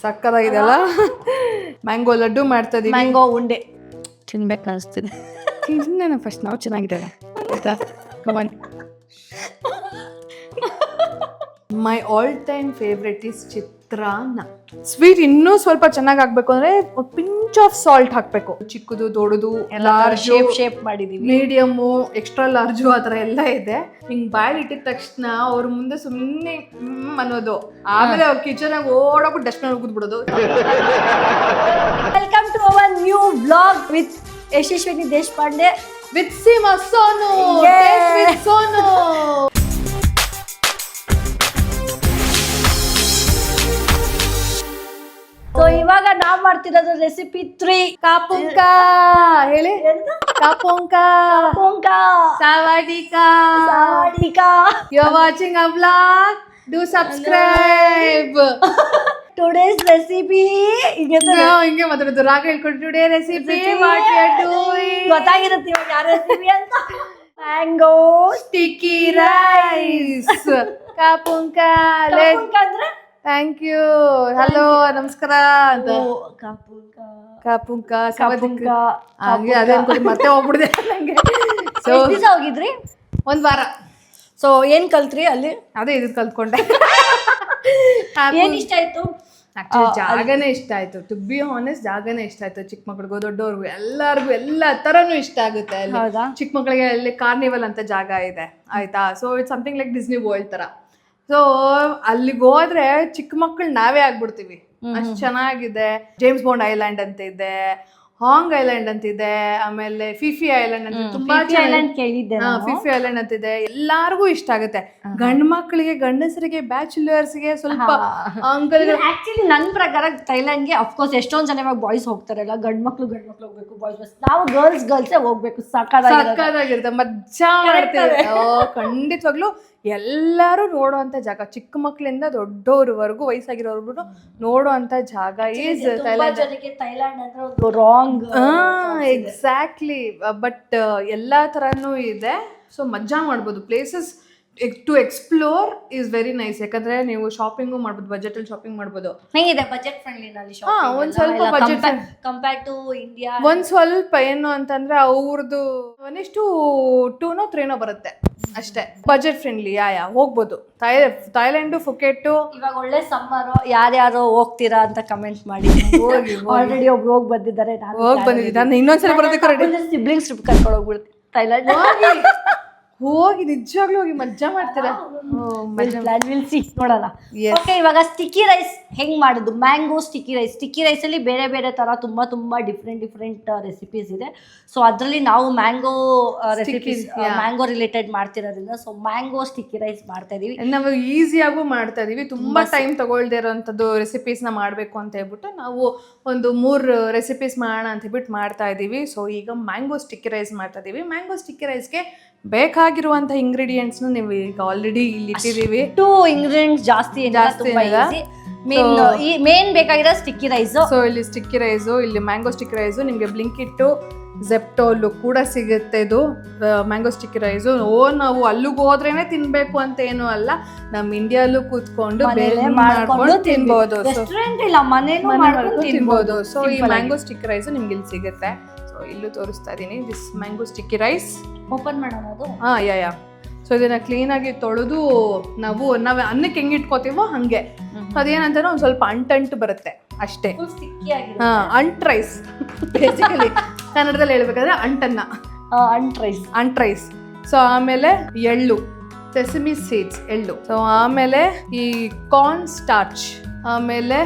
ಸಕ್ಕತ್ತಾಗಿದೆಯಲ್ಲ. Mango laddu ಮಾಡ್ತಾ ಇದೀವಿ. Mango ಉಂಡೆ ತಿನ್ಬೇಕು ಅನಿಸ್ತಿದೆ. ತಿಂದೇನೆ ಫಸ್ಟ್ ನಾವು ಚೆನ್ನಾಗಿದೆ ಆಯ್ತಾ. Come on. My all time favourite is chitranna. Sweet ಇನ್ನೂ ಸ್ವಲ್ಪ ಚೆನ್ನಾಗಿ ಆಗ್ಬೇಕು ಅಂದ್ರೆ ಪಿಂಚ್ ಆಫ್ ಸಾಲ್ಟ್ ಹಾಕ್ಬೇಕು. ಚಿಕ್ಕದು ದೊಡ್ಡದು ಶೇಪ್ ಮಾಡಿದೀವಿ. ಮೀಡಿಯಮ್ಮು ಎಕ್ಸ್ಟ್ರಾ ಲಾರ್ಜು ಆ ಥರ ಎಲ್ಲ ಇದೆ. ಹಿಂಗ್ ಬಾಯಲ್ಲಿ ಇಟ್ಟಿದ ತಕ್ಷಣ ಅವ್ರ ಮುಂದೆ ಸುಮ್ಮನೆ ಅನ್ನೋದು, ಆಮೇಲೆ ಅವ್ರ ಕಿಚನ್ ಆಗಿ ಓಡೋಗ್ಬಿಟ್ಟು ಡಸ್ಟ್ಬಿನ್ ಹೋಗ್ಬಿಡ್ಬೋದು. Welcome to our new vlog with Yashaswini Deshpande with Seema Sonu. Sonu so ಇವಾಗ ನಾವ್ ಮಾಡ್ತಿರೋದು ರೆಸಿಪಿ 3 ಕಾಪುಂಕ. ಹೇಳಿ ಕಾಪುಂಕ. ಸಾವಾಡಿಕಾ. You are watching a vlog, do subscribe. Today's recipe ಹಿಂಗೆ ಮಾತಾಡೋದು, ರಾಗ ಹೇಳ್ಕೊಂಡು today recipe what you are doing. ಗೊತ್ತಾಗಿರುತ್ತೆ ಇವಾಗ ಯಾವ ರೆಸಿಪಿ ಅಂತ. Mango sticky rice. ಕಾಪುಂಕ. ಅಂದ್ರೆ ಥ್ಯಾಂಕ್ ಯು, ಹಲೋ, ನಮಸ್ಕಾರ ಅಂತ. ಕಾಪುಂಕ ಹಾಗೆ ಅದೇ ಮತ್ತೆ ಹೋಗ್ಬಿಡಿದೆ ನಂಗೆ. ಸೊ ಹೋಗಿದ್ರಿ? ಒಂದ್ ವಾರ. ಸೊ ಏನ್ ಕಲ್ತ್ರಿ ಅಲ್ಲಿ? ಅದೇ ಇದು ಕಲ್ತ್ಕೊಂಡೆ. ಏನ್ ಇಷ್ಟ ಆಯ್ತು? ಆಕ್ಚುಲಿ ಜಾಗನೇ ಇಷ್ಟ ಆಯ್ತು. ಟು ಬಿ ಆನೆಸ್ಟ್ ಜಾಗನೇ ಇಷ್ಟ ಆಯ್ತು. ಚಿಕ್ಕ ಮಕ್ಳಿಗೂ ದೊಡ್ಡವ್ರಿಗೂ ಎಲ್ಲರಿಗೂ ಎಲ್ಲ ತರನು ಇಷ್ಟ ಆಗುತ್ತೆ ಅಲ್ಲಿ. ಚಿಕ್ಕ ಮಕ್ಕಳಿಗೆ ಅಲ್ಲಿ ಕಾರ್ನಿವಲ್ ಅಂತ ಜಾಗ ಇದೆ ಆಯ್ತಾ. So it's something like Disney world ತರ. ಸೊ ಅಲ್ಲಿಗೆ ಹೋದ್ರೆ ಚಿಕ್ಕ ಮಕ್ಕಳು ನಾವೇ ಆಗ್ಬಿಡ್ತೀವಿ, ಅಷ್ಟು ಚೆನ್ನಾಗಿದೆ. ಜೇಮ್ಸ್ ಬಾಂಡ್ ಐಲ್ಯಾಂಡ್ ಅಂತ ಇದೆ, ಹಾಂಗ್ ಐಲ್ಯಾಂಡ್ ಅಂತ ಇದೆ, ಆಮೇಲೆ ಫಿಫಿ ಐಲ್ಯಾಂಡ್ ಅಂತ ತುಂಬಾ ಕೇಳಿದ್ದೆ. ಫಿಫಿ ಐಲ್ಯಾಂಡ್ ಅಂತ ಇದೆ. ಎಲ್ಲಾರ್ಗು ಇಷ್ಟ ಆಗುತ್ತೆ. ಗಂಡ್ ಮಕ್ಕಳಿಗೆ, ಗಂಡಸರಿಗೆ, ಬ್ಯಾಚುಲರ್ಸ್ಗೆ, ಸ್ವಲ್ಪ ಅಂಕಲ್. ಆಕ್ಚುಲಿ ನನ್ ಪ್ರಕಾರ ಥೈಲ್ಯಾಂಡ್ಗೆ ಅಫ್ಕೋರ್ಸ್ ಎಷ್ಟೊಂದ್ ಜನ ಇವಾಗ ಬಾಯ್ಸ್ ಹೋಗ್ತಾರಲ್ಲ, ಗಂಡ್ ಮಕ್ಳು ಹೋಗ್ಬೇಕು, ಬಾಯ್ಸ್ ನಾವು ಗರ್ಲ್ಸೇ ಹೋಗ್ಬೇಕು. ಸಕ್ಕದಾಗಿರುತ್ತೆ, ಮಜಾ ಮಾಡ್ತೀವಿ. ಖಂಡಿತವಾಗ್ಲು ಎಲ್ಲಾರು ನೋಡುವಂತ ಜಾಗ, ಚಿಕ್ಕ ಮಕ್ಕಳಿಂದ ದೊಡ್ಡವ್ರವರೆಗೂ, ವಯಸ್ಸಾಗಿರೋರ್ಗು ನೋಡುವಂತ ಜಾಗ ಈಸ್ ಥೈಲ್ಯಾಂಡ್ ಅಂದ್ರೆ ರಾಂಗ್. ಎಕ್ಸಾಕ್ಟ್ಲಿ. ಬಟ್ ಎಲ್ಲಾ ತರಾನು ಇದೆ. ಸೊ ಮಜಾ ಮಾಡ್ಬೋದು. Places to explore is very nice. ಯಾಕಂದ್ರೆ ನೀವು ಶಾಪಿಂಗು ಮಾಡ್ಬೋದು, ಬಜೆಟ್ ಅಲ್ಲಿ ಶಾಪಿಂಗ್ ಮಾಡ್ಬೋದು. ಹೇಗಿದೆ ಬಜೆಟ್ ಫ್ರೆಂಡ್ಲಿ ನಲ್ಲಿ? ಒಂದ್ ಸ್ವಲ್ಪ ಬಜೆಟ್ ಕಂಪೇರ್ ಟು ಇಂಡಿಯಾ ಒಂದ್ ಸ್ವಲ್ಪ ಏನು ಅಂತಂದ್ರೆ ಅವ್ರದ್ದು 1:2 3 ಬರುತ್ತೆ ಅಷ್ಟೇ. Budget friendly. ಹೋಗ್ಬೋದು. ಥೈಲ್ಯಾಂಡು, ಫುಕೆಟ್. ಇವಾಗ ಒಳ್ಳೆ ಸಮ್ಮರ್. ಯಾರ್ಯಾರು ಹೋಗ್ತೀರಾ ಅಂತ ಕಮೆಂಟ್ ಮಾಡಿ. ಆಲ್ರೆಡಿ ಒಬ್ರು ಹೋಗಿ ಬಂದಿದ್ದಾರೆ. ನಾನು ಇನ್ನೊಂದ್ಸಲ ಬರೋದಕ್ಕೆ ಸಿಬ್ಲಿಂಗ್ಸ್ ಟ್ರಿಪ್ ಕರ್ಕೊಂಡು ಹೋಗ್ಬಿಡ್ತೀನಿ ಥೈಲ್ಯಾಂಡ್. ಹೋಗಿ ನಿಜವಾಗ್ಲೂ ಹೋಗಿ ಮಜಾ ಮಾಡ್ತೀರಾ. ನೋಡೋಣ. ಓಕೆ, ಇವಾಗ ಸ್ಟಿಕ್ಕಿ ರೈಸ್ ಹೆಂಗ್ ಮಾಡೋದು? Mango sticky rice. Sticky rice ಅಲ್ಲಿ ಬೇರೆ ಬೇರೆ ತರ ತುಂಬಾ ಡಿಫ್ರೆಂಟ್ ರೆಸಿಪೀಸ್ ಇದೆ. ಸೊ ಅದರಲ್ಲಿ ನಾವು ಮ್ಯಾಂಗೋ ರೆಸಿಪೀಸ್, ಮ್ಯಾಂಗೋ ರಿಲೇಟೆಡ್ ಮಾಡ್ತಿರೋದ್ರಿಂದ ಸೊ ಮ್ಯಾಂಗೋ ಸ್ಟಿಕ್ಕಿ ರೈಸ್ ಮಾಡ್ತಾ ಇದೀವಿ. ನಾವು ಈಸಿಯಾಗೂ ಮಾಡ್ತಾ ಇದೀವಿ. ತುಂಬಾ ಟೈಮ್ ತಗೊಳ್ದೇ ಇರೋಂಥದ್ದು ರೆಸಿಪೀಸ್ ನ ಮಾಡ್ಬೇಕು ಅಂತ ಹೇಳ್ಬಿಟ್ಟು ನಾವು ಒಂದು 3 ರೆಸಿಪೀಸ್ ಮಾಡೋಣ ಅಂತ ಹೇಳ್ಬಿಟ್ಟು ಮಾಡ್ತಾ ಇದೀವಿ. ಸೊ ಈಗ ಮ್ಯಾಂಗೋ ಸ್ಟಿಕ್ಕಿ ರೈಸ್ ಮಾಡ್ತಾ ಇದೀವಿ. ಮ್ಯಾಂಗೋ ಸ್ಟಿಕ್ಕಿ ರೈಸ್ಗೆ ಬೇಕಾಗಿರುವಂತ ಇಂಗ್ರೀಡಿಯೆಂಟ್ಸ್ ನೀವು ಈಗ ಆಲ್ರೆಡಿ ಇಲ್ಲಿ ಇಟ್ಟಿದೀವಿ. 2 ಇಂಗ್ರೀಡಿಯೆಂಟ್ಸ್ ಜಾಸ್ತಿ ಮೇನ್ ಬೇಕಾಗಿರೋ ಸ್ಟಿಕ್ಕಿ ರೈಸ್. ಸೊ ಇಲ್ಲಿ ಸ್ಟಿಕ್ಕಿ ರೈಸು, ಇಲ್ಲಿ ಮ್ಯಾಂಗೋ ಸ್ಟಿಕ್ಕಿ ರೈಸು, ನಿಮ್ಗೆ ಬ್ಲಿಂಕಿಟ್ಟು, ಜೆಪ್ಟೋಲು ಕೂಡ ಸಿಗುತ್ತೆ. ಇದು ಮ್ಯಾಂಗೋ ಸ್ಟಿಕ್ಕಿ ರೈಸು. ನಾವು ಅಲ್ಲಿಗೆ ಹೋದ್ರೇನೆ ತಿನ್ಬೇಕು ಅಂತ ಏನು ಅಲ್ಲ, ನಮ್ ಇಂಡಿಯಾಲು ಕೂತ್ಕೊಂಡು ಮಾಡ್ಕೊಂಡು ತಿನ್ಬೋದು. ರೆಸ್ಟೋರೆಂಟ್ ಇಲ್ಲ, ಮನೇಲೂ ಮಾಡ್ಕೊಂಡು ತಿನ್ಬೋದು. ಸೊ ಈ ಮ್ಯಾಂಗೋ ಸ್ಟಿಕ್ಕಿ ರೈಸು ನಿಮ್ಗೆ ಇಲ್ಲಿ ಸಿಗುತ್ತೆ. ಸೊ ಇಲ್ಲೂ ತೋರಿಸ್ತಾ ಇದೀನಿ. This mango sticky rice. Open ಮಾಡೋಣ ಅದು. ಯಾ. ಸೊ ಇದನ್ನ ಕ್ಲೀನಾಗಿ ತೊಳೆದು ನಾವು ಅನ್ನಕ್ಕೆ ಹೆಂಗೆ ಇಟ್ಕೋತೀವೋ ಹಂಗೆ. ಅದೇನಂತ ಒಂದ್ ಸ್ವಲ್ಪ ಅಂಟು ಬರುತ್ತೆ ಅಷ್ಟೇ. ಅಂಟ್ ರೈಸ್ ಬೇಸಿಕಲಿ ಕನ್ನಡದಲ್ಲಿ ಹೇಳ್ಬೇಕಾದ್ರೆ ಅಂಟ್ ರೈಸ್. ಸೊ ಆಮೇಲೆ ಎಳ್ಳು, ಸೆಸಮಿ ಸೀಡ್ಸ್, ಎಳ್ಳು. ಸೊ ಆಮೇಲೆ ಈ ಕಾರ್ನ್ ಸ್ಟಾರ್ಚ್, ಆಮೇಲೆ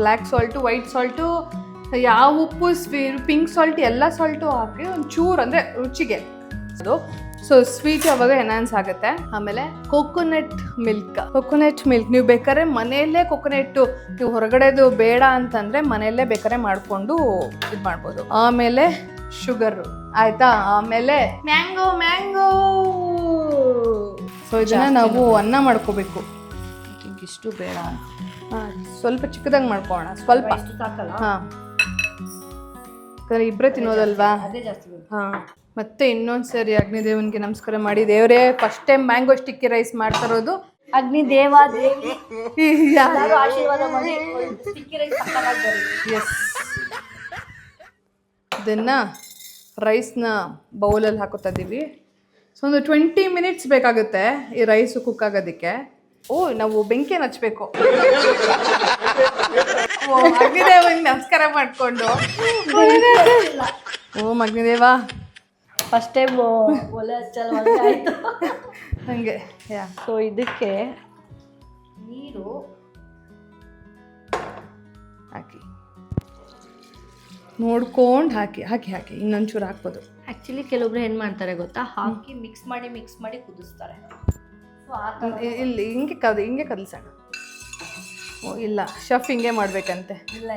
ಬ್ಲ್ಯಾಕ್ ಸಾಲ್ಟು, ವೈಟ್ ಸಾಲ್ಟು, ಯಾವ ಉಪ್ಪು, ಪಿಂಕ್ ಸಾಲ್ಟ್, ಎಲ್ಲ ಸಾಲ್ಟು ಹಾಕಿ ಒಂಚೂರು ಅಂದರೆ ರುಚಿಗೆ ಅದು. ಸೊ ಸ್ವೀಟ್ ಅವಾಗ ಎನ್ಹಾನ್ಸ್ ಆಗುತ್ತೆ. ಆಮೇಲೆ ಕೋಕೋನಟ್ ಮಿಲ್ಕ್ ನೀವು ಬೇಕಾದ್ರೆ ಮನೆಯಲ್ಲೇ ಕೋಕೋನಟ್, ನೀವು ಹೊರಗಡೆದು ಬೇಡ ಅಂತಂದ್ರೆ ಮನೆಯಲ್ಲೇ ಬೇಕಾದ್ರೆ ಮಾಡ್ಕೊಂಡು ಇದು ಮಾಡ್ಬೋದು. ಆಮೇಲೆ ಶುಗರ್ ಆಯ್ತಾ. ಆಮೇಲೆ ಮ್ಯಾಂಗೋ. ಸೊ ಇದನ್ನ ನಾವು ಅನ್ನ ಮಾಡ್ಕೋಬೇಕು. ಇಷ್ಟು ಬೇಡ, ಸ್ವಲ್ಪ ಚಿಕ್ಕದಾಗಿ ಮಾಡ್ಕೋಣ. ಸ್ವಲ್ಪ ಇಬ್ಬರೇ ತಿನ್ನೋದಲ್ವಾ. ಮತ್ತೆ ಇನ್ನೊಂದ್ಸರಿ ಅಗ್ನಿದೇವನ್ಗೆ ನಮಸ್ಕಾರ ಮಾಡಿ, ದೇವರೇ first time mango sticky rice ಮಾಡ್ತಾ ಇರೋದು, ಅಗ್ನಿ ದೇವ ದೇವಿ ಎಲ್ಲರೂ ಆಶೀರ್ವಾದ ಮಾಡಿ ಸ್ಟಿಕ್ಕಿ ರೈಸ್ ಸಕ್ಕತ್ತಾಗಿ ಬರುತ್ತೆ. ಎಸ್, ಇದನ್ನು ರೈಸ್ನ ಬೌಲಲ್ಲಿ ಹಾಕೋತಾ ಇದ್ದೀವಿ. ಸೊ ಒಂದು 20 ಮಿನಿಟ್ಸ್ ಬೇಕಾಗುತ್ತೆ ಈ ರೈಸು ಕುಕ್ ಆಗೋದಕ್ಕೆ. ನಾವು ಬೆಂಕಿಯನ್ನು ಹಚ್ಬೇಕು. ಅಗ್ನಿದೇವನಿಗೆ ನಮಸ್ಕಾರ ಮಾಡಿಕೊಂಡು ಓಂ ಅಗ್ನಿದೇವ. ಫಸ್ಟ್ ಟೈಮ್ ಒಲೆ ಹಚ್ಚಲ್ಲ ಆಯಿತು ಹಂಗೆ. ಯಾ, ಸೊ ಇದಕ್ಕೆ ನೀರು ಹಾಕಿ ನೋಡ್ಕೊಂಡು ಹಾಕಿ ಹಾಕಿ ಹಾಕಿ ಇನ್ನೊಂಚೂರು ಹಾಕ್ಬೋದು. ಆ್ಯಕ್ಚುಲಿ ಕೆಲವೊಬ್ರು ಏನು ಮಾಡ್ತಾರೆ ಗೊತ್ತಾ, ಹಾಕಿ ಮಿಕ್ಸ್ ಮಾಡಿ ಕುದಿಸ್ತಾರೆ. ಸೊ ಆ ಥರ ಇಲ್ಲಿ ಹಿಂಗೆ ಕದಲ್ಸೋಣ. ಓ ಇಲ್ಲ, ಶಫ್ ಹಿಂಗೆ ಮಾಡ್ಬೇಕಂತೆ. ಇಲ್ಲ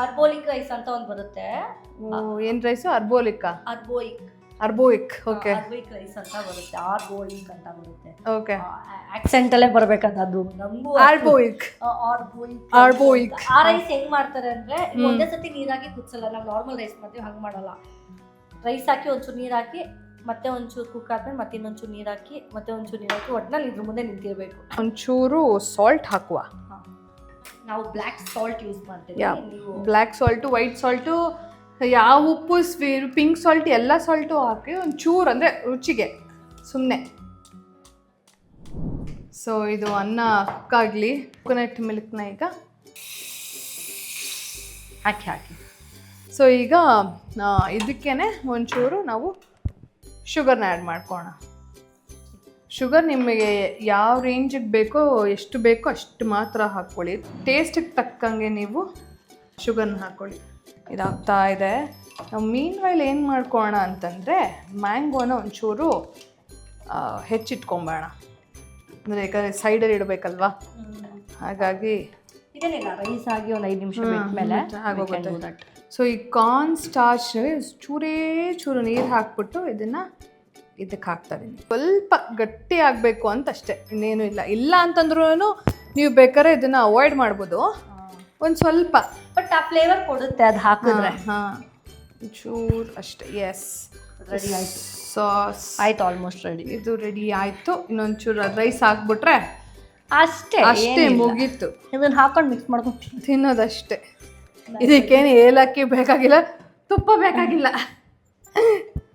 ಅರ್ಬೋಲಿಕ್ ರೈಸ್ ಅಂತ ಒಂದು ಬರುತ್ತೆ. ಏನು ರೈಸು? ಅರ್ಬೋಲಿಕ್ಕಾ? ಅರ್ಬೋಯಿಕ್. ಓಕೆ, ಅರ್ಬೋಯಿಕ್ ರೈಸ್ ಅಂತ ಬರುತ್ತೆ, ಆರ್ಬೋಲಿಕ್ ಅಂತ ಬರುತ್ತೆ. ಓಕೆ, ಆಕ್ಸೆಂಟ್ ಅಲ್ಲೇ ಬರ್ಬೇಕಂತ ಅದು ನಮಗೂ. ಆರ್ಬೋಯಿಕ್. ಆ ರೈಸ್ ಹೆಂಗ್ ಮಾಡ್ತಾರೆ ಅಂದ್ರೆ, ಒಂದೇ ಸತಿ ನೀರಾಕಿ ಕುದಿಸಲ್ಲ. ನಾವು ನಾರ್ಮಲ್ ರೈಸ್ ಮಾಡ್ತೀವಿ, ಹಂಗೆ ಮಾಡಲ್ಲ. ರೈಸ್ ಹಾಕಿ ಒಂಚೂರು ನೀರು ಹಾಕಿ, ಮತ್ತೆ ಒಂಚೂರು ಕುಕ್ ಆದ್ಮೇಲೆ ಮತ್ತೆ ಇನ್ನೊಂಚೂರು ನೀರು ಹಾಕಿ, ಮತ್ತೆ ಒಂಚೂರು ನೀರು ಹಾಕಿ, ಒಟ್ಟಿನಲ್ಲಿ ಇದ್ರ ಮುಂದೆ ನಿಂತಿರ್ಬೇಕು. ಒಂಚೂರು ಸಾಲ್ಟ್ ಹಾಕುವ. ನಾವು ಬ್ಲ್ಯಾಕ್ ಸಾಲ್ಟ್ ಯೂಸ್ ಮಾಡ್ತೀವಿ. ಬ್ಲ್ಯಾಕ್ ಸಾಲ್ಟು, ವೈಟ್ ಸಾಲ್ಟು, ಯಾವ ಉಪ್ಪು, ಪಿಂಕ್ ಸಾಲ್ಟ್, ಎಲ್ಲ ಸಾಲ್ಟು ಹಾಕಿ ಒಂಚೂರು ಅಂದರೆ ರುಚಿಗೆ ಸುಮ್ಮನೆ. ಸೊ ಇದು ಅನ್ನ ಕುಕ್ಕಾಗಲಿ. ಕೊಕೊನಟ್ ಮಿಲ್ಕ್ನ ಈಗ ಹಾಕಿ. ಸೊ ಈಗ ಇದಕ್ಕೇ ಒಂಚೂರು ನಾವು ಶುಗರ್ನ ಆ್ಯಡ್ ಮಾಡ್ಕೋಣ. ಶುಗರ್ ನಿಮಗೆ ಯಾವ ರೇಂಜಿಗೆ ಬೇಕೋ, ಎಷ್ಟು ಬೇಕೋ ಅಷ್ಟು ಮಾತ್ರ ಹಾಕ್ಕೊಳ್ಳಿ. ಟೇಸ್ಟಿಗೆ ತಕ್ಕಂಗೆ ನೀವು ಶುಗರ್ನ ಹಾಕ್ಕೊಳ್ಳಿ. ಇದಾಗ್ತಾ ಇದೆ. ನಾವು ಮೀನ್ ವೈಲ್ ಏನು ಮಾಡ್ಕೊಳ್ಳೋಣ ಅಂತಂದರೆ, ಮ್ಯಾಂಗೋನ ಒಂಚೂರು ಹೆಚ್ಚಿಟ್ಕೊಂಬೋಣ. ಅಂದರೆ ಯಾಕಂದರೆ ಸೈಡಲ್ಲಿ ಇಡಬೇಕಲ್ವಾ, ಹಾಗಾಗಿ ಇದೇನಿಲ್ಲ, ರೈಸ್ ಆಗಿ ಒಂದು 5 ನಿಮಿಷ ಬಿಟ್ಮೇಲೆ ಆಗೋಗುತ್ತೆ. ಸೊ ಈ ಕಾರ್ನ್ ಸ್ಟಾರ್ಚ್ ಚೂರು ನೀರು ಹಾಕ್ಬಿಟ್ಟು ಇದಕ್ಕೆ ಹಾಕ್ತಾ ಇದ್ದೀನಿ. ಸ್ವಲ್ಪ ಗಟ್ಟಿ ಆಗಬೇಕು ಅಂತ ಅಷ್ಟೇ, ಇನ್ನೇನು ಇಲ್ಲ ಅಂತಂದ್ರೂ ನೀವು ಬೇಕಾದ್ರೆ ಇದನ್ನು ಅವಾಯ್ಡ್ ಮಾಡ್ಬೋದು. ಒಂದು ಸ್ವಲ್ಪ, ಬಟ್ ಆ ಫ್ಲೇವರ್ ಕೊಡುತ್ತೆ ಅದು ಹಾಕಿದ್ರೆ. ಚೂರು ಅಷ್ಟೇ. ಎಸ್, ರೆಡಿ ಆಯಿತು. ಸಾಸ್ ಆಯ್ತು, ಆಲ್ಮೋಸ್ಟ್ ರೆಡಿ. ಇದು ರೆಡಿ ಆಯಿತು. ಇನ್ನೊಂಚೂರು ರೈಸ್ ಹಾಕ್ಬಿಟ್ರೆ ಅಷ್ಟೇ ಮುಗೀತು. ಇದನ್ನ ಹಾಕೊಂಡು ಮಿಕ್ಸ್ ಮಾಡ್ಕೊಂಡು ತಿನ್ನೋದಷ್ಟೇ. ಇದಕ್ಕೇನು ಏಲಕ್ಕಿ ಬೇಕಾಗಿಲ್ಲ, ತುಪ್ಪ ಬೇಕಾಗಿಲ್ಲ.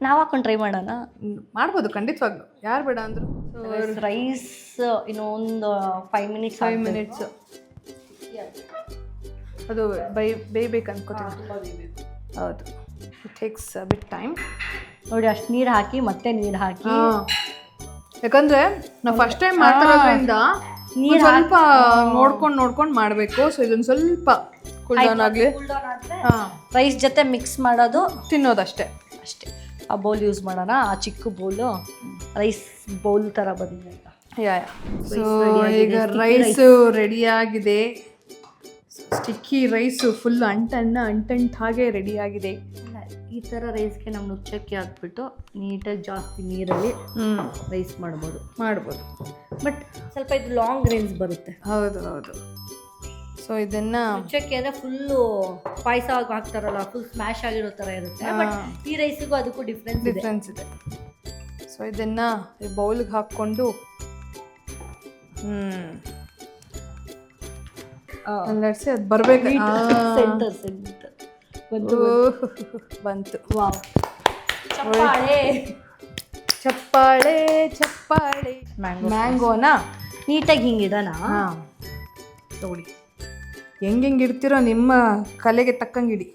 ನಾವು ಹಾಕೊಂಡು ಟ್ರೈ ಮಾಡೋಣ. ಮಾಡ್ಬೋದು ಖಂಡಿತವಾಗ್ಲು, ಯಾರು ಬೇಡ ಅಂದರು. ರೈಸ್ ಇನ್ನೊಂದು 5 ಮಿನಿಟ್ಸ್ ಅದು ಬೇಯ್ಬೇಕು ಅನ್ಕೋತೀನಿ. ಹೌದು, ಇಟ್ ಟೇಕ್ಸ್ ಬಿಟ್ ಟೈಮ್. ನೋಡಿ, ಅಷ್ಟು ನೀರು ಹಾಕಿ ಮತ್ತೆ ನೀರು ಹಾಕಿ. ಯಾಕಂದರೆ ನಾವು ಫಸ್ಟ್ ಟೈಮ್ ಮಾಡ್ತಾರೋದ್ರಿಂದ ನೀರು ಸ್ವಲ್ಪ ನೋಡ್ಕೊಂಡು ಮಾಡಬೇಕು. ಸೊ ಇದೊಂದು ಸ್ವಲ್ಪ ಕೂಲ್ ಡೌನ್ ಆಗಲಿ. ರೈಸ್ ಜೊತೆ ಮಿಕ್ಸ್ ಮಾಡೋದು, ತಿನ್ನೋದಷ್ಟೇ. ಅಷ್ಟೇ. ಆ ಬೌಲ್ ಯೂಸ್ ಮಾಡೋಣ, ಆ ಚಿಕ್ಕ ಬೌಲು ರೈಸ್ ಬೌಲ್ ಥರ ಬಂದಿದೆ. ಸೊ ಈಗ ರೈಸು ರೆಡಿಯಾಗಿದೆ. ಸ್ಟಿಕ್ಕಿ ರೈಸು ಫುಲ್ ಅಂಟಂಟು ಹಾಗೆ ರೆಡಿಯಾಗಿದೆ. ಈ ಥರ ರೈಸ್ಗೆ ನಾವು ನುಚ್ಚಕ್ಕಿ ಹಾಕ್ಬಿಟ್ಟು ನೀಟಾಗಿ ಜಾಸ್ತಿ ನೀರಲ್ಲಿ ರೈಸ್ ಮಾಡ್ಬೋದು. ಬಟ್ ಸ್ವಲ್ಪ ಇದು ಲಾಂಗ್ ರೇಂಜ್ ಬರುತ್ತೆ. ಹೌದು. ಸೊ ಇದನ್ನು ನುಚ್ಚಕ್ಕಿ ಅಂದರೆ ಫುಲ್ಲು ಪಾಯಸ ಹಾಕ್ತಾರಲ್ಲ, ಫುಲ್ ಸ್ಮ್ಯಾಶ್ ಆಗಿರೋ ಥರ ಇರುತ್ತೆ. ಬಟ್ ಈ ರೈಸಿಗೂ ಅದಕ್ಕೂ ಡಿಫ್ರೆನ್ಸ್ ಇದೆ. ಸೊ ಇದನ್ನು ಬೌಲ್ಗೆ ಹಾಕ್ಕೊಂಡು ಲಟ್ಸಿ ಅದು ಬರಬೇಕು. ಬಂತು. ವಾವ್, ಚಪ್ಪಾಳೆ. ಮ್ಯಾಂಗೋನ ನೀಟಾಗಿ ಹಿಂಗಿಡೋಣ. ನೋಡಿ, ಹೆಂಗೆ ಇಡ್ತಿರೋ ನಿಮ್ಮ ಕಲೆಗೆ ತಕ್ಕಂಗೆ ಇಡಿ.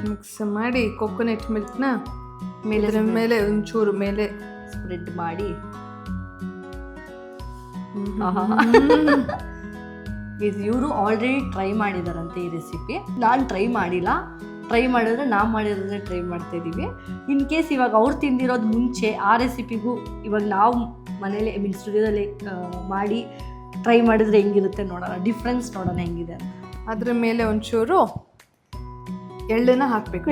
ಮಿಕ್ಸ್ ಮಾಡಿ ಕೊಕೊನಟ್ ಮಿಲ್ಕ್ನ ಮೇಲೆ ಒಂಚೂರು ಮೇಲೆ ಸ್ಪ್ರೆಡ್ ಮಾಡಿ. ಇವರು ಆಲ್ರೆಡಿ ಟ್ರೈ ಮಾಡಿದಾರಂತೆ ಈ ರೆಸಿಪಿ. ನಾನು ಟ್ರೈ ಮಾಡಿಲ್ಲ. ಟ್ರೈ ಮಾಡಿದ್ರೆ ನಾವು ಮಾಡಿರೋದನ್ನೇ ಟ್ರೈ ಮಾಡ್ತಾಯಿದ್ದೀವಿ. ಇನ್ ಕೇಸ್ ಇವಾಗ ಅವ್ರು ತಿಂದಿರೋದು ಮುಂಚೆ ಆ ರೆಸಿಪಿಗೂ ಇವಾಗ ನಾವು ಮನೇಲಿ ಸ್ಟುಡಿಯೋದಲ್ಲಿ ಮಾಡಿ ಟ್ರೈ ಮಾಡಿದ್ರೆ ಹೆಂಗಿರುತ್ತೆ ನೋಡೋಣ, ಡಿಫ್ರೆನ್ಸ್ ನೋಡೋಣ ಹೆಂಗಿದೆ. ಅದ್ರ ಮೇಲೆ ಒಂಚೂರು ಎಳ್ಳನ್ನ ಹಾಕಬೇಕು.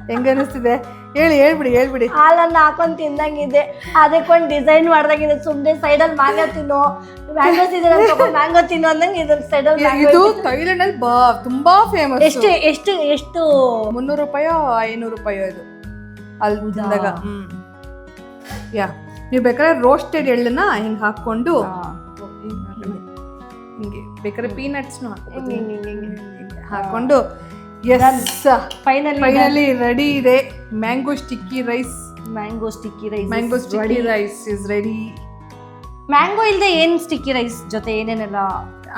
ಹೆಂಗೆ ಅನ್ನಿಸ್ತಿದೆ? ಹೇಳ್ಬಿಡಿ. ಹಾಲನ್ನ ಹಾಕೊಂಡ್ ತಿಂದಂಗಿದೆ, ಅದಕ್ಕೊಂದು ಡಿಸೈನ್ ಮಾಡ್ದಂಗಿದೆ. ಸುಮ್ಮನೆ ಸೈಡಲ್ಲಿ ಮ್ಯಾಂಗೋ ತಿನ್ನು, ಮ್ಯಾಂಗೋ ಸೀಸನ್ ಮ್ಯಾಂಗೋ ತಿನ್ನು ಅಂದಂಗೆ ಇದ್ರ ಸೈಡಲ್ಲಿ ಇದು ಥೈಲ್ಯಾಂಡ್ ಅಲ್ಲಿ ತುಂಬಾ ಫೇಮಸ್. ಎಷ್ಟು 300 ರೂಪಾಯೋ 500 ರೂಪಾಯೋ ಇದು ಅಲ್ಲಿ ತಿಂದಾಗ. ಯಾ ನೀವು ಬೇಕಾದ್ರೆ ರೋಸ್ಟೆಡ್ ಎಳ್ಳನ್ನ ಹಿಂಗೆ ಹಾಕೊಂಡು ಹಿಂಗೆ ಬೇಕಾದ್ರೆ ಪೀನಟ್ಸ್ನು ಹಾಕೊಂಡು ಫೈನಲಿ ರೆಡಿ ಇದೆ mango sticky rice. Mango sticky rice is ready. Mango ಇಲ್ಲದೆ ಏನ್ ಸ್ಟಿಕ್ಕಿ ರೈಸ್ ಜೊತೆ ಏನೇನೆಲ್ಲ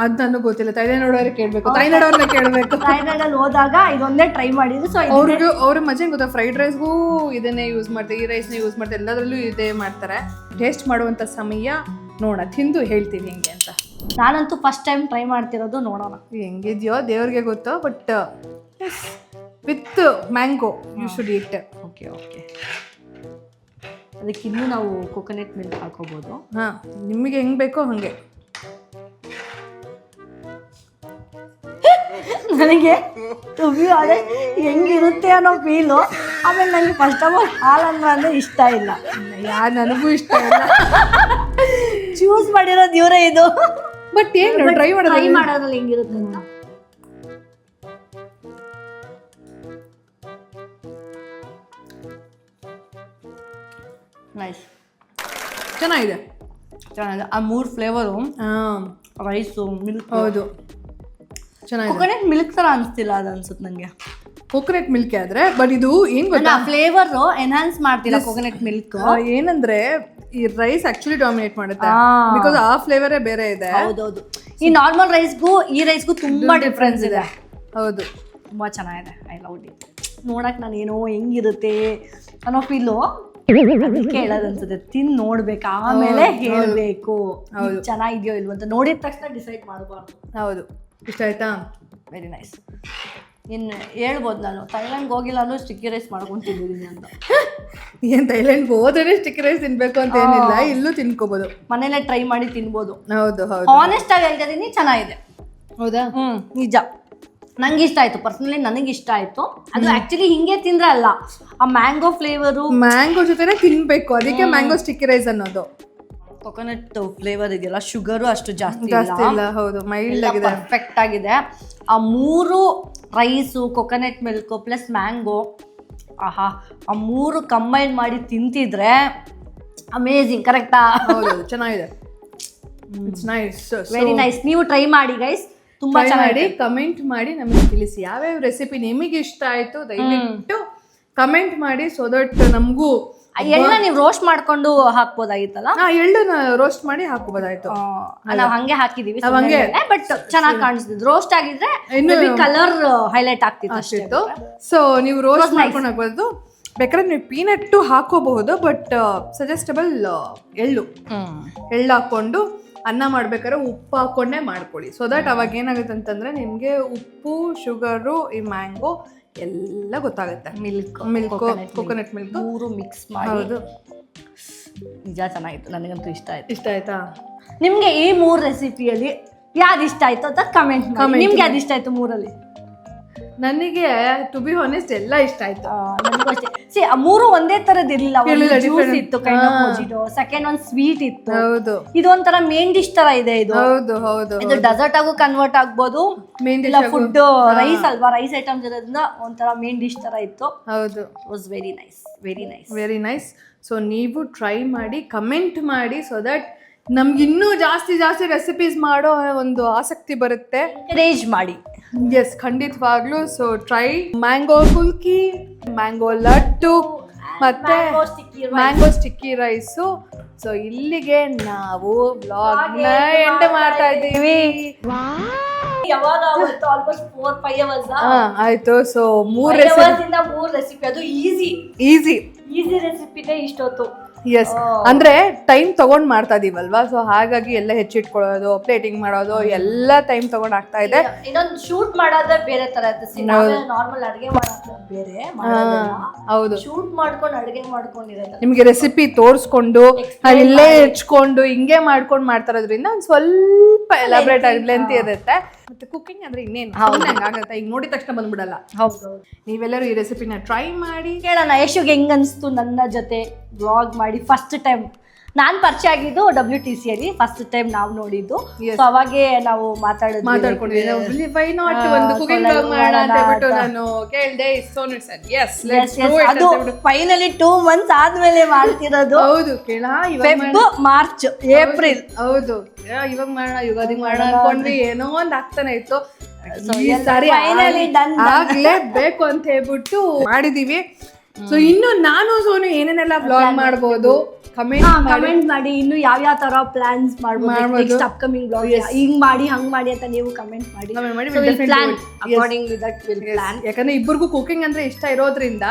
ಅದು ನನಗೆ ಗೊತ್ತಿಲ್ಲ. ಥೈಲ್ಯಾಂಡ್ ಕೇಳಬೇಕು. ಥೈಲ್ಯಾಂಡ್ ಹೋದಾಗ ಇದೊಂದೇ ಟ್ರೈ ಮಾಡಿದ್ರು. ಸೊ ಅವ್ರ ಮಜಾ ಗೊತ್ತಾ, ಫ್ರೈಡ್ ರೈಸ್ಗೂ ಇದನ್ನೇ ಯೂಸ್ ಮಾಡ್ತಾರೆ, ಈ ರೈಸ್ನ ಯೂಸ್ ಮಾಡ್ತಾರೆ, ಎಲ್ಲದರಲ್ಲೂ ಇದೇ ಮಾಡ್ತಾರೆ. ಟೇಸ್ಟ್ ಮಾಡುವಂಥ ಸಮಯ ನೋಡ, ತಿಂದು ಹೇಳ್ತೀನಿ ಹೆಂಗೆ ಅಂತ. ನಾನಂತೂ ಫಸ್ಟ್ ಟೈಮ್ ಟ್ರೈ ಮಾಡ್ತಿರೋದು, ನೋಡೋಣ ಹೆಂಗಿದ್ಯೋ ದೇವ್ರಿಗೆ ಗೊತ್ತು. But with mango you should eat. Okay ಅದಕ್ಕಿನ್ನೂ ನಾವು ಕೊಕೊನಟ್ ಮಿಲ್ಕ್ ಹಾಕೋಬೋದು. ಹಾಂ, ನಿಮಗೆ ಹೆಂಗೆ ಬೇಕೋ ಹಾಗೆ. ನನಗೆ ಹೆಂಗಿರುತ್ತೆ ಅನ್ನೋ ಫೀಲು. ಆಮೇಲೆ ನನಗೆ ಫಸ್ಟ್ ಆಫ್ ಆಲ್ ಹಾಲನ್ನ ಅಂದರೆ ಇಷ್ಟ ಇಲ್ಲ. ನನಗೂ ಇಷ್ಟ ಇಲ್ಲ. ಚೂಸ್ ಮಾಡಿರೋದು ಇವರೇ ಇದು. ಬಟ್ ಏನು ಟ್ರೈ ಮಾಡೋದ್ರಲ್ಲಿ ಹೆಂಗಿರುತ್ತೆ ಅಂತ. ನೈಸ್, ಚೆನ್ನಾಗಿದೆ. ಆ 3 ಫ್ಲೇವರು, ರೈಸು, ಮಿಲ್ಕ್. ಹೌದು, ಚೆನ್ನಾಗಿದೆ. ಕೊಕೊನಟ್ ಮಿಲ್ಕ್ ತರ ಅನಿಸ್ತಿಲ್ಲ ಅದು ಅನ್ಸುತ್ತೆ ನನಗೆ. ಕೊಕೊನಟ್ ಮಿಲ್ಕ್ ಆದ್ರೆ, ಬಟ್ ಇದು ಏನ್ ಗೊತ್ತಾ, ಫ್ಲೇವರ್ ಎನ್ಹಾನ್ಸ್ ಮಾಡ್ತಿಲ್ಲ ಕೊಕೊನಟ್ ಮಿಲ್ಕ್. ಏನಂದ್ರೆ ಈ ರೈಸ್ ಆಕ್ಚುಲಿ ಡಾಮಿನೇಟ್ ಮಾಡುತ್ತೆ, ಬಿಕಾಸ್ ಆ ಫ್ಲೇವರೇ ಬೇರೆ ಇದೆ. ಹೌದೌದು, ಈ ನಾರ್ಮಲ್ ರೈಸ್ಗೂ ಈ ರೈಸ್ಗೂ ತುಂಬಾ ಡಿಫ್ರೆನ್ಸ್ ಇದೆ. ಹೌದು, ತುಂಬಾ ಚೆನ್ನಾಗಿದೆ. I love it. ನೋಡಕ್ ನಾನು ಏನೋ ಹೆಂಗಿರುತ್ತೆ ಅನ್ನೋ ಫೀಲು ಕೇಳೋದು ಅನ್ಸುತ್ತೆ. ತಿಂದು ನೋಡ್ಬೇಕು, ಆಮೇಲೆ ಹೇಳ್ಬೇಕು ಚೆನ್ನಾಗಿದೆಯೋ ಇಲ್ವ ಅಂತ. ನೋಡಿದ ತಕ್ಷಣ ಡಿಸೈಡ್ ಮಾಡಬಾರ್ದು. ಹೌದು, ಇಷ್ಟ ಆಯ್ತಾ? Very nice. ಇನ್ನು ಹೇಳ್ಬೋದು, ನಾನು ಥೈಲ್ಯಾಂಡ್ಗೆ ಹೋಗಿಲ್ಲ ಅಂದ್ರೂ ಸ್ಟಿಕ್ಕಿ ರೈಸ್ ಮಾಡ್ಕೊಂಡು ತಿಂದಿದ್ದೀನಿ ಅಂತ. ಏನು ಥೈಲ್ಯಾಂಡ್ಗೆ ಹೋದ್ರೆ ಸ್ಟಿಕ್ಕಿ ರೈಸ್ ತಿನ್ಬೇಕು ಅಂತ ಏನಿಲ್ಲ, ಇಲ್ಲೂ ತಿನ್ಕೋಬೋದು, ಮನೇಲೆ ಟ್ರೈ ಮಾಡಿ ತಿನ್ಬೋದು. ಹೌದು ಹೌದು, ಆನೆಸ್ಟ್ ಆಗಿ ಹೇಳ್ತಿದ್ದೀನಿ, ಚೆನ್ನಾಗಿದೆ. ಹೌದಾ? ನಿಜ, ನಂಗೆ ಇಷ್ಟ ಆಯ್ತು. ಪರ್ಸನಲಿ ನನಗೆ ಇಷ್ಟ ಆಯ್ತು. ಅದು ಆಕ್ಚುಲಿ ಹಿಂಗೆ ತಿಂದ್ರೆ ಅಲ್ಲ, ಆ ಮ್ಯಾಂಗೋ ಫ್ಲೇವರು, ಮ್ಯಾಂಗೋ ಜೊತೆನೆ ತಿನ್ಬೇಕು, ಅದಕ್ಕೆ ಮ್ಯಾಂಗೋ ಸ್ಟಿಕ್ಕಿ ರೈಸ್ ಅನ್ನೋದು. ಕೊಕೊನಟ್ ಫ್ಲೇವರ್ ಇದೆಯಲ್ಲ, ಶುಗರು ಅಷ್ಟು ಜಾಸ್ತಿ ಇಲ್ಲ. ಹೌದು, ಮೈಲ್ಡ್ ಆಗಿದೆ, ಪರ್ಫೆಕ್ಟ್ ಆಗಿದೆ. ಆ 3 rice, coconut milk plus mango, ಆಹಾ, ಆ 3 ಕಂಬೈನ್ ಮಾಡಿ ತಿಂತಿದ್ರೆ ಅಮೇಝಿಂಗ್. ಕರೆಕ್ಟಾ? ಹೌದು, ಚೆನ್ನಾಗಿದೆ. It's nice, very nice. ನೀವು ಟ್ರೈ ಮಾಡಿ ಗೈಸ್, ತುಂಬಾ ಚೆನ್ನಾಗಿ. ಕಮೆಂಟ್ ಮಾಡಿ ನಮಗೆ ತಿಳಿಸಿ ಯಾವ್ಯಾವ ರೆಸಿಪಿ ನಿಮಗೆ ಇಷ್ಟ ಆಯ್ತು. ದಯವಿಟ್ಟು ಕಮೆಂಟ್ ಮಾಡಿ, ಸೊ ದಟ್ ನಮಗೂ. ಎಳ್ಳ ನೀವು ರೋಸ್ಟ್ ಮಾಡ್ಕೊಂಡು ಹಾಕ್ಬೋದಾಗಿತ್ತಲ್ಲ? ಎಳ್ಳನ್ನ ರೋಸ್ಟ್ ಮಾಡಿ ಹಾಕೋಬೋದಾಯ್ತು. ನಾವು ಹಂಗೆ ಹಾಕಿದೀವಿ, ಬಟ್ ಚೆನ್ನಾಗಿ ಕಾಣಿಸ್ತಿದ್ದು. ರೋಸ್ಟ್ ಆಗಿದ್ರೆ ಕಲರ್ ಹೈಲೈಟ್ ಆಗ್ತಿತ್ತು. ಸೊ ನೀವು ರೋಸ್ಟ್ ಮಾಡ್ಕೊಂಡು ಹಾಕ್ಬೋದು. ಬೇಕಾದ್ರೆ ನೀವು ಪೀನಟ್ಟು ಹಾಕೋಬಹುದು, ಬಟ್ ಸಜೆಸ್ಟಬಲ್ ಎಳ್ಳು ಹಾಕೊಂಡು ಅನ್ನ ಮಾಡ್ಬೇಕಾದ್ರೆ ಉಪ್ಪು ಹಾಕೊಂಡೇ ಮಾಡ್ಕೊಳ್ಳಿ. ಸೊ ದಟ್ ಅವಾಗ ಏನಾಗುತ್ತೆ ಅಂತಂದ್ರೆ ನಿಮಗೆ ಉಪ್ಪು, ಶುಗರು, ಈ ಮ್ಯಾಂಗೋ ಎಲ್ಲ ಗೊತ್ತಾಗುತ್ತೆ. ಮಿಲ್ಕ್, ಕೊಕೊನಟ್ ಮಿಲ್ಕ್ 3 ಮಿಕ್ಸ್ ಮಾಡಿ. ಹೌದು, ನಿಜ ಚೆನ್ನಾಗಿತ್ತು. ನನಗಂತೂ ಇಷ್ಟ ಆಯ್ತು. ಇಷ್ಟ ಆಯ್ತಾ? ನಿಮ್ಗೆ ಈ 3 ರೆಸಿಪಿಯಲ್ಲಿ ಯಾವ್ದು ಇಷ್ಟ ಆಯ್ತು ಅಂತ ಕಮೆಂಟ್ ಮಾಡಿ. ನಿಮ್ಗೆ ಯಾವ್ದು ಇಷ್ಟ ಆಯ್ತು 3ರಲ್ಲಿ? ನನಗೆ ಟು ಬಿ ಹಾನೆಸ್ಟ್ ಎಲ್ಲ ಇಷ್ಟ ಆಯ್ತು. ನನಗೂ ಅಷ್ಟೇ. ಆ 3 ಒಂದೇ ತರದ್ ಇರ್ಲಿಲ್ಲ. ಜ್ಯೂಸ್ ಇತ್ತು, ಕೈಂಡ್ ಆಫ್ ಮೊಜಿಟೋ. ಸೆಕೆಂಡ್ ಒಂದು ಸ್ವೀಟ್ ಇತ್ತು. ಹೌದು, ಇದು ಒಂಥರ ಮೇನ್ ಡಿಶ್ ತರ ಇದೆ. ಇದು ಹೌದು ಹೌದು, ಇದು ಡೆಸರ್ಟ್ ಆಗು ಕನ್ವರ್ಟ್ ಆಗ್ಬೋದು. ಇಲ್ಲ ಫುಡ್, ರೈಸ್ ಅಲ್ವಾ, ರೈಸ್ ಐಟಮ್ಸ್ ಇರೋದ್ರಿಂದ ಒಂಥರ ಮೇನ್ ಡಿಶ್ ತರ ಇತ್ತು. ಹೌದು, was very nice, very nice, very nice. So ನೀವು ಟ್ರೈ ಮಾಡಿ, ಕಮೆಂಟ್ ಮಾಡಿ, ಸೊ ದಟ್ ನಮ್ಗೆ ಇನ್ನೂ ಜಾಸ್ತಿ ರೆಸಿಪೀಸ್ ಮಾಡೋ ಒಂದು ಆಸಕ್ತಿ ಬರುತ್ತೆ. ಎನ್ಕರೇಜ್ ಮಾಡಿ. ಎಸ್, ಖಂಡಿತವಾಗ್ಲೂ. So try mango kulfi, mango laddu ಮತ್ತೆ ಮ್ಯಾಂಗೋ ಸ್ಟಿಕ್ಕಿ ರೈಸು. ಸೊ ಇಲ್ಲಿಗೆ ನಾವು ವ್ಲಾಗ್ನ ಎಂಡ್ ಮಾಡ್ತಾ ಇದ್ದೀವಿ. ಆಲ್ಮೋಸ್ಟ್ 4-5 hours ಆಯ್ತು. ಸೊ 3 ರೆಸಿಪಿ, ಅದು ಈಸಿ ರೆಸಿಪಿನೇ ಇಷ್ಟೊತ್ತು. ಎಸ್, ಅಂದ್ರೆ ಟೈಮ್ ತಗೊಂಡ್ ಮಾಡ್ತಾ ಇದೀವಲ್ವಾ, ಸೊ ಹಾಗಾಗಿ ಎಲ್ಲ ಹೆಚ್ಚಿಟ್ಕೊಳ್ಳೋದು, ಪ್ಲೇಟಿಂಗ್ ಮಾಡೋದು ಎಲ್ಲ ಟೈಮ್ ತಗೊಂಡ್ ಆಗ್ತಾ ಇದೆ. ಇನ್ನೊಂದು ಶೂಟ್ ಮಾಡೋದೇ ಬೇರೆ ತರ ಇರುತ್ತೆ. ನಾರ್ಮಲ್ ಅಡಿಗೆ ಮಾಡೋದು ಬೇರೆ, ಹೌದು, ಶೂಟ್ ಮಾಡ್ಕೊಂಡು ಅಡಿಗೆ ಮಾಡ್ಕೊಂಡಿರೋದು. ನಿಮ್ಗೆ ರೆಸಿಪಿ ತೋರಿಸ್ಕೊಂಡು ಇಲ್ಲೇ ಹೆಚ್ಕೊಂಡು ಹಿಂಗೆ ಮಾಡ್ಕೊಂಡು ಮಾಡ್ತಾ ಇರೋದ್ರಿಂದ ಒಂದ್ ಸ್ವಲ್ಪ ಎಲಾಬ್ರೇಟ್ ಆಗಿ ಲೆಂತ್ ಇರುತ್ತೆ. ಮತ್ತೆ ಕುಕಿಂಗ್ ಅಂದ್ರೆ ಇನ್ನೇನು ಹೌದು. ಆಗತ್ತೆ, ಈಗ ನೋಡಿದ ತಕ್ಷಣ ಬಂದ್ಬಿಡಲ್ಲ. ಹೌದು. ನೀವೆಲ್ಲರೂ ಈ ರೆಸಿಪಿನ ಟ್ರೈ ಮಾಡಿ. ಕೇಳೋಣ ಯಶುಗೆ ಹೆಂಗ್ ಅನ್ಸ್ತು ನನ್ನ ಜೊತೆ ವ್ಲಾಗ್ ಮಾಡಿ. ಫಸ್ಟ್ ಟೈಮ್ ನಾನ್ ಪರಿಚಯ ಆಗಿದ್ದು WTC ಅಲ್ಲಿ, ಫಸ್ಟ್ ಟೈಮ್ ನಾವು ನೋಡಿದ್ದು. Yes. ಸೊ ಅವಾಗೆ ನಾವು ಮಾತಾಡ್ಕೊಂಡಿದ್ವಿ ವೈ ನಾಟ್ ಒಂದು ಕುಕಿಂಗ್ ಬ್ಲಾಗ್ ಮಾಡೋಣ ಅಂತ ಹೇಳ್ಬಿಟ್ಟು ನಾನು ಕೇಳ್ದೆ. Sonu sir yes let's do it ಅದು ಫೈನಲಿ 2 months ಆದ್ಮೇಲೆ ಮಾಡ್ತಿರೋದು. ಹೌದು ಕೇಳ ಫೆಬ್, ಮಾರ್ಚ್, ಏಪ್ರಿಲ್. ಹೌದು ಇವಾಗ ಮಾಡೋಣ, ಯುಗಾದಿ ಮಾಡೋಣ ಅನ್ಕೊಂಡ್ವಿ, ಏನೋ ಒಂದ್ ಆಗ್ತಾನೆ ಇತ್ತು. ಈ ಸಾರಿ ಫೈನಲಿ ಡನ್ ಆಗ್ಲೇಬೇಕು ಅಂತ ಹೇಳ್ಬಿಟ್ಟು ಮಾಡಿದೀವಿ. ಸೊ ಇನ್ನು ನಾನು ಸೋನು ಏನೇನೆಲ್ಲ ಬ್ಲಾಗ್ ಮಾಡ್ಬೋದು ಕಮೆಂಟ್ ಮಾಡಿ. ಇನ್ನು ಯಾವ ತರ ಪ್ಲಾನ್ಸ್ ಮಾಡ್ಬೋದು ನೆಕ್ಸ್ಟ್ ಅಪ್ಕಮಿಂಗ್ ಬ್ಲಾಗ್, ಹಿಂಗ್ ಮಾಡಿ ಹಂಗ್ ಮಾಡಿ ಅಂತ ನೀವು ಕಮೆಂಟ್ ಮಾಡಿ. According with that will plan. ಯಾಕಂದ್ರೆ ಇಬ್ಬರಿಗೂ ಕುಕಿಂಗ್ ಅಂದ್ರೆ ಇಷ್ಟ ಇರೋದ್ರಿಂದ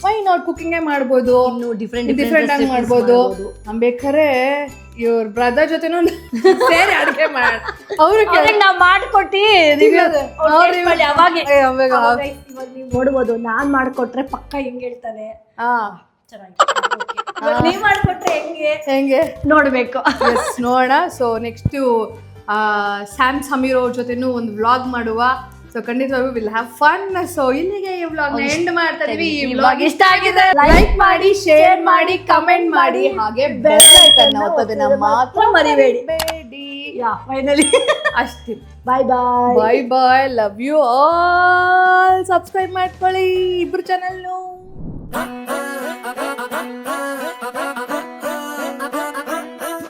ವೈ ನಾಟ್ ಕುಕಿಂಗ್ ಮಾಡ್ಬೋದು, ಇನ್ನು ಡಿಫ್ರೆಂಟ್ ಆಗಿ ಮಾಡ್ಬೋದು. ಬೇಕಾದ್ರೆ ಇವ್ರ ಬ್ರದರ್ ಜೊತೆನೂ ಸೇರಿ ಅಡುಗೆ ಮಾಡಿ ಅವ್ರಿಗೆ ನಾವ್ ಮಾಡ್ಕೊಟ್ಟಿ ಅವಾಗ ನೀವು ನೋಡ್ಬೋದು. ನಾನ್ ಮಾಡ್ಕೊಟ್ರೆ ಪಕ್ಕ ಹೆಂಗ್ ಹೇಳ್ತಾನೆ, ನೀವ್ ಮಾಡ್ಕೊಟ್ರೆ ಹೆಂಗೆ ನೋಡ್ಬೇಕು. ನೋಡೋಣ. ಸೊ ನೆಕ್ಸ್ಟ್ ಸ್ಯಾಮ್ ಸಮೀರ್ ಅವ್ರ ಜೊತೆನೂ ಒಂದು ವ್ಲಾಗ್ ಮಾಡುವ. ಸೊ ಖಂಡಿತವಾಗ್ಲೂ ವಿಲ್ ಹ್ಯಾವ್ ಫನ್. ಸೊ ಇಲ್ಲಿಗೆ ಈ ವ್ಲಾಗ್ ನ ಎಂಡ್ ಮಾಡ್ತಾ ಇದೀವಿ. ಈ ವ್ಲಾಗ್ ಇಷ್ಟ ಆಗಿದೆ ಲೈಕ್ ಮಾಡಿ, ಶೇರ್ ಮಾಡಿ, ಕಮೆಂಟ್ ಮಾಡಿ, ಹಾಗೆ ಬೆಲ್ ಐಕಾನ್ ಒತ್ತೋದನ್ನ ಮಾತ್ರ ಮರಿಬೇಡಿ. ಫೈನಲಿ ಅಷ್ಟೇ. Bye bye bye bye. Love you all. Subscribe ಮಾಡ್ಕೊಳ್ಳಿ ಇಬ್ರು ಚಾನಲ್ನು.